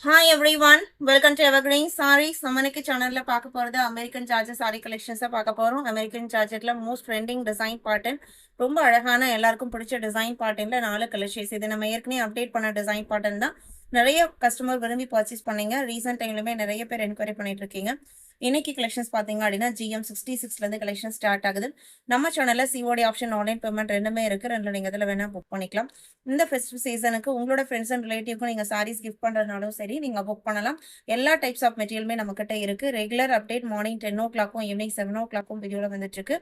Hi everyone, welcome to Evergreen Sarees. நம்ம இன்னைக்கு சேனல்ல பார்க்க போறது அமெரிக்கன் ஜார்ஜெட் சாரி கலெக்ஷன்ஸா பார்க்க போறோம். அமெரிக்கன் ஜார்ஜெட்ல மோஸ்ட் ட்ரெண்டிங் டிசைன் பேட்டர்ன், ரொம்ப அழகான எல்லாருக்கும் பிடிச்ச டிசைன் பேட்டர்ன்ல 4 கலெக்ஷன்ஸ். இது நம்ம ஏற்கனவே அப்டேட் பண்ண டிசைன் பேட்டர்ன் தான். நிறைய கஸ்டமர் விரும்பி பர்ச்சேஸ் பண்ணீங்க. ரீசெண்ட் டைம்லயுமே நிறைய பேர் என்கொயரி பண்ணிட்டு இருக்கீங்க. இன்னைக்கு கலெக்ஷன்ஸ் பாத்தீங்க அப்படின்னா GM66ல இருந்து கலெக்ஷன் ஸ்டார்ட் ஆகுது. நம்ம சேனல்ல COD ஆப்ஷன், ஆன்லைன் பேமெண்ட் ரெண்டுமே இருக்கு. ரெண்டுல நீங்க இதுல வேணா புக் பண்ணிக்கலாம். இந்த ஃபெஸ்டிவ் சீசனுக்கு உங்களோட ஃப்ரெண்ட்ஸ் அண்ட் ரிலேட்டிவ்க்கும் நீங்க சாரீஸ் கிஃப்ட் பண்றதுனாலும் சரி, நீங்க புக் பண்ணலாம். எல்லா டைப்ஸ் ஆஃப் மெட்டீரியலுமே நம்ம கிட்ட இருக்கு. Regular update morning 10 o'clock evening 7 o'clock வீடியோல வந்துட்டு இருக்கு.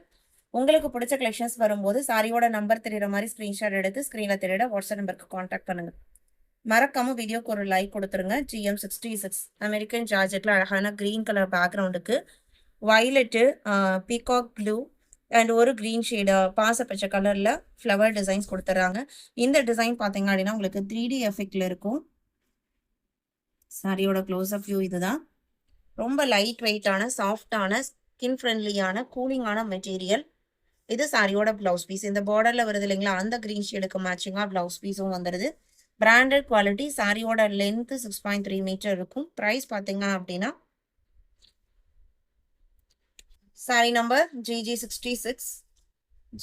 உங்களுக்கு பிடிச்ச கலெக்ஷன்ஸ் வரும்போது சாரியோட நம்பர் தெரியுற மாதிரி ஸ்கிரீன்ஷாட் எடுத்து ஸ்கிரீன்ல தெரியுற வாட்ஸ்அப் நம்பருக்கு கான்டாக்ட் பண்ணுங்க. மறக்காம வீடியோக்கு ஒரு லைக் கொடுத்துருங்க. GM66 அமெரிக்கன் ஜார்ஜெட்ல அழகான கிரீன் கலர் பேக்ரவுண்டுக்கு வயலட்டு, பீகாக் ப்ளூ அண்ட் ஒரு கிரீன் ஷேடு பாச பச்சை கலர்ல ஃப்ளவர் டிசைன்ஸ் கொடுத்துட்றாங்க. இந்த டிசைன் பார்த்தீங்க அப்படின்னா உங்களுக்கு 3D எஃபெக்ட்ல இருக்கும். சாரியோட க்ளோஸ் அப் வியூ இதுதான். ரொம்ப லைட் வெயிட்டான, சாஃப்டான, ஸ்கின் ஃப்ரெண்ட்லியான, கூலிங்கான மெட்டீரியல். இது சாரியோட பிளவுஸ் பீஸ். இந்த பார்டர்ல வருது இல்லைங்களா, அந்த கிரீன் ஷேடுக்கு மேட்சிங்கா பிளவுஸ் பீஸும் வந்துடுது. Branded quality. சாரியோட லென்த் 6.3 மீட்டர் இருக்கும். ப்ரைஸ் பார்த்தீங்க அப்படின்னா சாரி நம்பர் GG66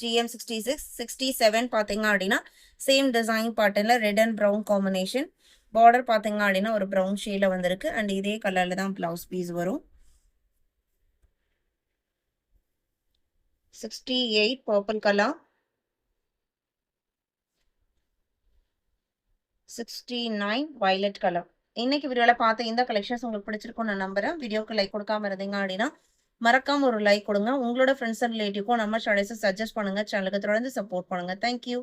GM66 67 பார்த்தீங்க அப்படின்னா சேம் டிசைன் பேட்டர்ன்ல red and brown combination. Border பார்த்தீங்க அப்படின்னா ஒரு ப்ரௌன் ஷேட்ல வந்திருக்கு. அண்ட் இதே கலர்ல தான் பிளவுஸ் பீஸ் வரும். 68 பர்பிள் கலர், 69 வயலட் கலர். இன்னைக்கு வீடியோல பார்த்த இந்த கலெக்ஷன்ஸ் உங்களுக்கு பிடிச்சிருக்கும் நான் நம்புறேன். வீடியோக்கு லைக் கொடுக்காம இருந்தீங்க அப்படின்னா மறக்காம ஒரு லைக் கொடுங்க. உங்களோட ஃப்ரெண்ட்ஸ் அண்ட் ரிலேட்டிவ்க்கும் நம்ம சாரீஸை சஜஸ்ட் பண்ணுங்க. சேனலுக்கு தொடர்ந்து சப்போர்ட் பண்ணுங்க. தேங்க்யூ.